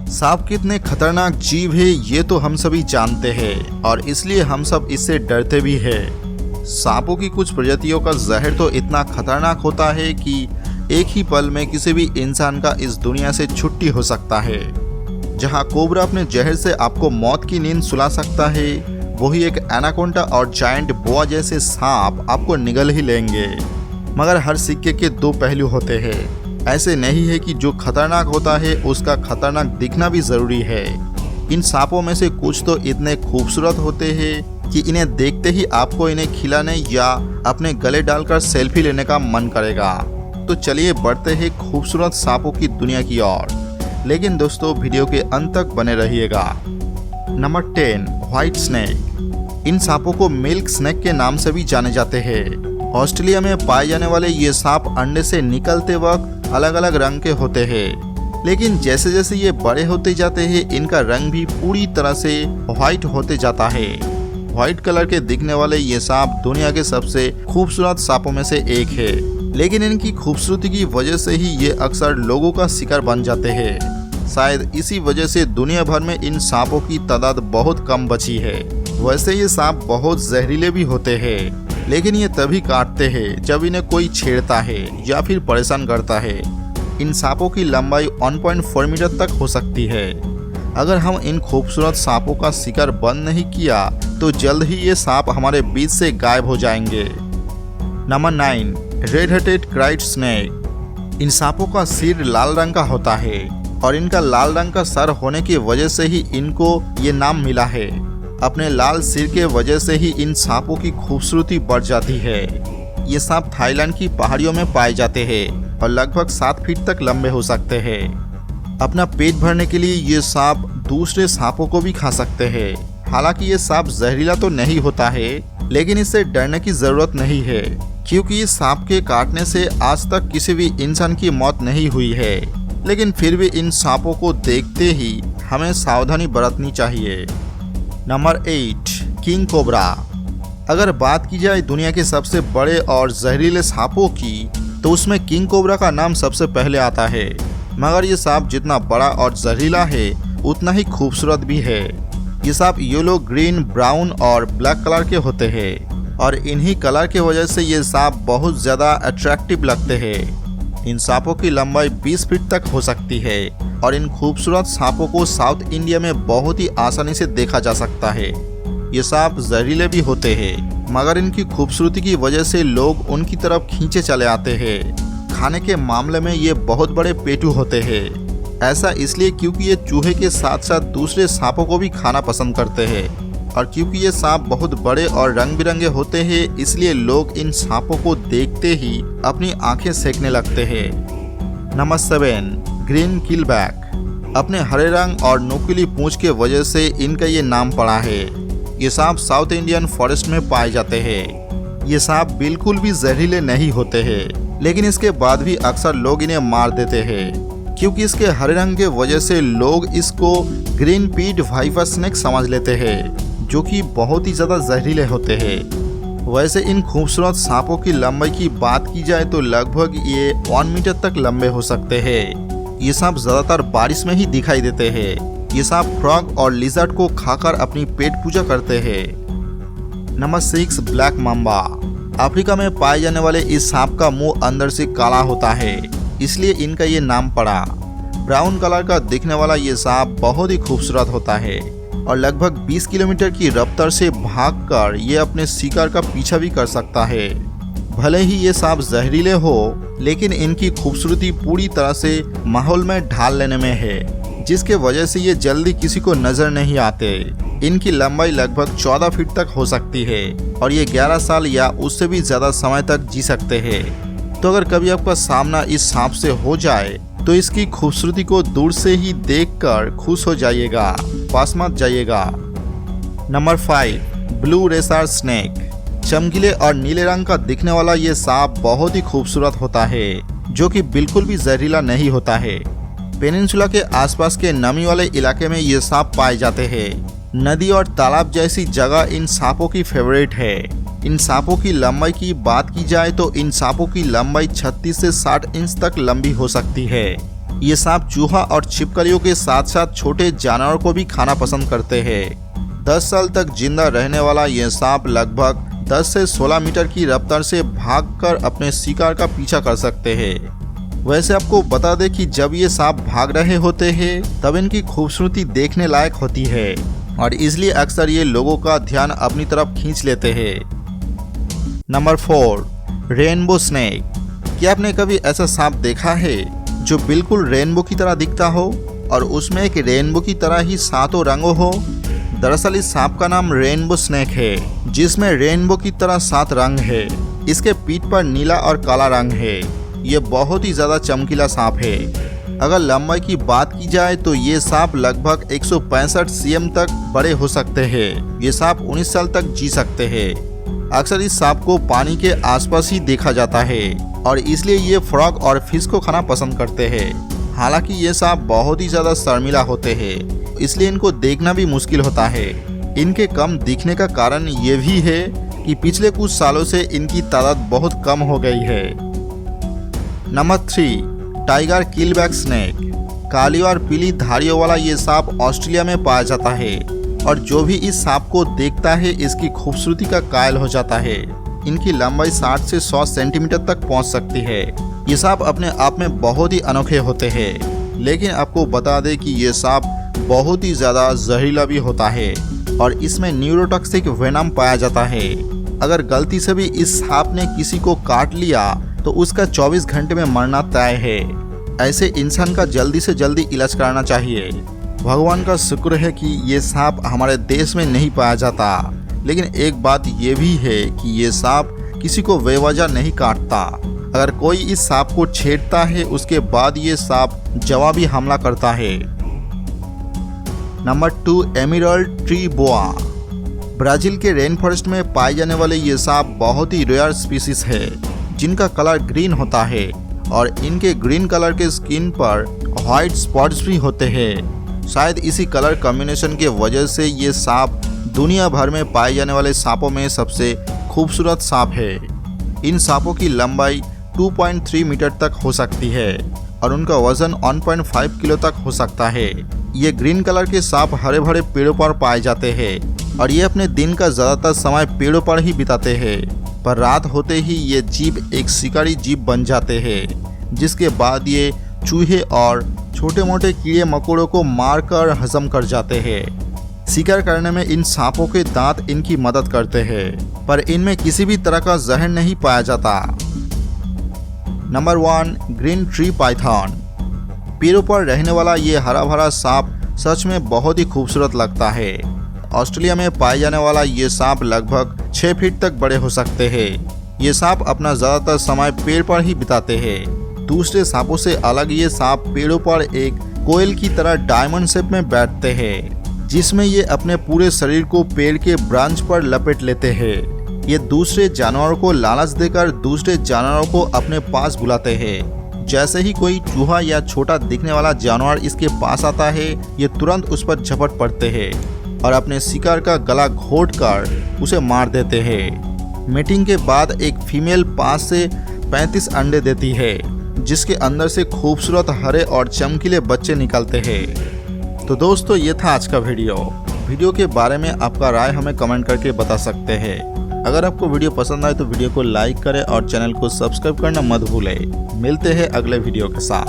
सांप कितने खतरनाक जीव है ये तो हम सभी जानते हैं और इसलिए हम सब इससे डरते भी हैं। सांपों की कुछ प्रजातियों का जहर तो इतना खतरनाक होता है कि एक ही पल में किसी भी इंसान का इस दुनिया से छुट्टी हो सकता है। जहां कोबरा अपने जहर से आपको मौत की नींद सुला सकता है, वही एक एनाकोंडा और जायंट बोआ जैसे सांप आपको निगल ही लेंगे। मगर हर सिक्के के दो पहलू होते हैं। ऐसे नहीं है कि जो खतरनाक होता है उसका खतरनाक दिखना भी जरूरी है। इन सांपों में से कुछ तो इतने खूबसूरत होते हैं कि इन्हें देखते ही आपको इन्हें खिलाने या अपने गले डालकर सेल्फी लेने का मन करेगा। तो चलिए बढ़ते हैं खूबसूरत सांपों की दुनिया की ओर। लेकिन दोस्तों वीडियो के अंत तक बने रहिएगा। Number 10, white snake. इन सांपों को मिल्क स्नेक के नाम से भी जाने जाते हैं। ऑस्ट्रेलिया में पाए जाने वाले ये सांप अंडे से निकलते वक्त अलग अलग रंग के होते हैं, लेकिन जैसे जैसे ये बड़े होते जाते हैं इनका रंग भी पूरी तरह से व्हाइट होते जाता है। व्हाइट कलर के दिखने वाले ये सांप दुनिया के सबसे खूबसूरत सांपों में से एक है, लेकिन इनकी खूबसूरती की वजह से ही ये अक्सर लोगों का शिकार बन जाते हैं। शायद इसी वजह से दुनिया भर में इन सांपों की तादाद बहुत कम बची है। वैसे ये सांप बहुत जहरीले भी होते हैं, लेकिन ये तभी काटते हैं जब इन्हें कोई छेड़ता है या फिर परेशान करता है। इन सांपों की लंबाई 1.4 मीटर तक हो सकती है। अगर हम इन खूबसूरत सांपों का शिकार बंद नहीं किया तो जल्द ही ये सांप हमारे बीच से गायब हो जाएंगे। Number 9, red headed krait snake. इन सांपों का सिर लाल रंग का होता है और इनका लाल रंग का सर होने की वजह से ही इनको ये नाम मिला है। अपने लाल सिर के वजह से ही इन सांपों की खूबसूरती बढ़ जाती है। ये सांप थाईलैंड की पहाड़ियों में पाए जाते हैं और लगभग 7 फीट तक लंबे हो सकते हैं। अपना पेट भरने के लिए ये सांप दूसरे सांपों को भी खा सकते हैं। हालांकि ये सांप जहरीला तो नहीं होता है, लेकिन इससे डरने की जरूरत नहीं है, क्योंकि इस सांप के काटने से आज तक किसी भी इंसान की मौत नहीं हुई है। लेकिन फिर भी इन सांपों को देखते ही हमें सावधानी बरतनी चाहिए। Number 8, king cobra. अगर बात की जाए दुनिया के सबसे बड़े और जहरीले सांपों की, तो उसमें किंग कोबरा का नाम सबसे पहले आता है। मगर ये सांप जितना बड़ा और जहरीला है उतना ही खूबसूरत भी है। ये सांप येलो, ग्रीन, ब्राउन और ब्लैक कलर के होते हैं और इन्हीं कलर के वजह से ये सांप बहुत ज़्यादा अट्रैक्टिव लगते हैं। इन सांपों की लंबाई 20 फीट तक हो सकती है और इन खूबसूरत सांपों को साउथ इंडिया में बहुत ही आसानी से देखा जा सकता है। ये सांप जहरीले भी होते हैं, मगर इनकी खूबसूरती की वजह से लोग उनकी तरफ खींचे चले आते हैं। खाने के मामले में ये बहुत बड़े पेटू होते हैं। ऐसा इसलिए क्योंकि ये चूहे के साथ साथ दूसरे सांपों को भी खाना पसंद करते हैं, और क्योंकि ये सांप बहुत बड़े और रंग बिरंगे होते हैं इसलिए लोग इन सांपों को देखते ही अपनी आंखें सेकने लगते हैं। Number 7, green keelback. अपने हरे रंग और नुकीली पूंछ के वजह से इनका ये नाम पड़ा है। ये सांप साउथ इंडियन फॉरेस्ट में पाए जाते हैं। ये सांप बिल्कुल भी जहरीले नहीं होते हैं, लेकिन इसके बाद भी अक्सर लोग इन्हें मार देते हैं, क्योंकि इसके हरे रंग के वजह से लोग इसको ग्रीन पीड वाइपर स्नेक समझ लेते हैं, जो कि बहुत ही ज़्यादा जहरीले होते हैं। वैसे इन खूबसूरत सांपों की लंबाई की बात की जाए तो लगभग ये 1 मीटर तक लंबे हो सकते हैं। ये सांप ज़्यादातर बारिश में ही दिखाई देते हैं। ये सांप फ्रॉग और लिजर्ड को खाकर अपनी पेट पूजा करते हैं। Number 6, black mamba. अफ्रीका में पाए जाने वाले इस सांप का मुंह अंदर से काला होता है, इसलिए इनका ये नाम पड़ा। ब्राउन कलर का दिखने वाला ये सांप बहुत ही खूबसूरत होता है और लगभग 20 किलोमीटर की रफ्तार से भागकर ये अपने शिकार का पीछा भी कर सकता है। भले ही ये सांप जहरीले हो, लेकिन इनकी खूबसूरती पूरी तरह से माहौल में ढाल लेने में है, जिसके वजह से ये जल्दी किसी को नजर नहीं आते। इनकी लंबाई लगभग 14 फीट तक हो सकती है और ये 11 साल या उससे भी ज्यादा समय तक जी सकते हैं। तो अगर कभी आपका सामना इस सांप से हो जाए तो इसकी खूबसूरती को दूर से ही देखकर खुश हो जाइएगा, पास मत जाइएगा। Number 5, blue racer snake. चमकीले और नीले रंग का दिखने वाला ये सांप बहुत ही खूबसूरत होता है, जो कि बिल्कुल भी जहरीला नहीं होता है। पेनिनसुला के आसपास के नमी वाले इलाके में ये सांप पाए जाते हैं। नदी और तालाब जैसी जगह इन सांपों की फेवरेट है। इन सांपों की लंबाई की बात की जाए तो इन सांपों की लंबाई 36 से 60 इंच तक लंबी हो सकती है। ये सांप चूहा और छिपकलियों के साथ साथ छोटे जानवरों को भी खाना पसंद करते हैं। 10 साल तक जिंदा रहने वाला ये सांप लगभग 10 से 16 मीटर की रफ्तार से भागकर अपने शिकार का पीछा कर सकते हैं। वैसे आपको बता दें कि जब ये सांप भाग रहे होते हैं तब इनकी खूबसूरती देखने लायक होती है और इसलिए अक्सर ये लोगों का ध्यान अपनी तरफ खींच लेते हैं। Number 4, rainbow snake. क्या आपने कभी ऐसा सांप देखा है जो बिल्कुल रेनबो की तरह दिखता हो और उसमें एक रेनबो की तरह ही 7 रंगों हो? दरअसल इस सांप का नाम रेनबो स्नेक है, जिसमें रेनबो की तरह 7 रंग है। इसके पीठ पर नीला और काला रंग है। ये बहुत ही ज़्यादा चमकीला सांप है। अगर लंबाई की बात की जाए तो ये सांप लगभग 165 cm तक बड़े हो सकते हैं। ये सांप 19 साल तक जी सकते हैं। अक्सर इस सांप को पानी के आसपास ही देखा जाता है और इसलिए ये फ्रॉग और फिश को खाना पसंद करते हैं। हालांकि ये सांप बहुत ही ज़्यादा शर्मीला होते हैं, इसलिए इनको देखना भी मुश्किल होता है। इनके कम दिखने का कारण ये भी है कि पिछले कुछ सालों से इनकी तादाद बहुत कम हो गई है। Number 3, tiger keelback snake. काली और पीली धारियों वाला ये सांप ऑस्ट्रेलिया में पाया जाता है और जो भी इस सांप को देखता है इसकी खूबसूरती का कायल हो जाता है। इनकी लंबाई 60 से 100 सेंटीमीटर तक पहुंच सकती है। ये सांप अपने आप में बहुत ही अनोखे होते हैं, लेकिन आपको बता दें कि ये सांप बहुत ही ज़्यादा जहरीला भी होता है और इसमें न्यूरोटॉक्सिक वेनम पाया जाता है। अगर गलती से भी इस सांप ने किसी को काट लिया तो उसका 24 घंटे में मरना तय है। ऐसे इंसान का जल्दी से जल्दी इलाज कराना चाहिए। भगवान का शुक्र है कि ये सांप हमारे देश में नहीं पाया जाता, लेकिन एक बात ये भी है कि ये सांप किसी को बेवजह नहीं काटता। अगर कोई इस सांप को छेड़ता है उसके बाद ये सांप जवाबी हमला करता है। नंबर 2, एमरल्ड ट्री बोआ। ब्राजील के रेन फॉरेस्ट में पाए जाने वाले ये सांप बहुत ही रेयर स्पीसीज है, जिनका कलर ग्रीन होता है और इनके ग्रीन कलर के स्किन पर व्हाइट स्पॉट्स भी होते हैं। शायद इसी कलर कॉम्बिनेशन के वजह से ये सांप दुनिया भर में पाए जाने वाले सांपों में सबसे खूबसूरत सांप है। इन सांपों की लंबाई 2.3 मीटर तक हो सकती है और उनका वजन 1.5 किलो तक हो सकता है। ये ग्रीन कलर के सांप हरे भरे पेड़ों पर पाए जाते हैं और ये अपने दिन का ज़्यादातर समय पेड़ों पर ही बिताते हैं, पर रात होते ही ये जीव एक शिकारी जीव बन जाते हैं, जिसके बाद ये चूहे और छोटे मोटे कीड़े मकोड़ों को मारकर हजम कर जाते हैं। शिकार करने में इन सांपों के दांत इनकी मदद करते हैं, पर इनमें किसी भी तरह का जहर नहीं पाया जाता। Number 1, green tree Python. पेड़ों पर रहने वाला ये हरा भरा सांप सच में बहुत ही खूबसूरत लगता है। ऑस्ट्रेलिया में पाए जाने वाला ये सांप लगभग 6 फीट तक बड़े हो सकते हैं। ये सांप अपना ज़्यादातर समय पेड़ पर ही बिताते हैं। दूसरे सांपों से अलग ये सांप पेड़ों पर एक कोयल की तरह डायमंड शेप में बैठते हैं, जिसमें ये अपने पूरे शरीर को पेड़ के ब्रांच पर लपेट लेते हैं। ये दूसरे जानवरों को लालच देकर दूसरे जानवरों को अपने पास बुलाते हैं। जैसे ही कोई चूहा या छोटा दिखने वाला जानवर इसके पास आता है, ये तुरंत उस पर झपट पड़ते हैं और अपने शिकार का गला घोंटकर उसे मार देते हैं। मीटिंग के बाद एक फीमेल 5 से 35 अंडे देती है, जिसके अंदर से खूबसूरत हरे और चमकीले बच्चे निकलते हैं। तो दोस्तों, ये था आज का वीडियो के बारे में आपका राय हमें कमेंट करके बता सकते हैं। अगर आपको वीडियो पसंद आए तो वीडियो को लाइक करें और चैनल को सब्सक्राइब करना मत भूलें। मिलते हैं अगले वीडियो के साथ।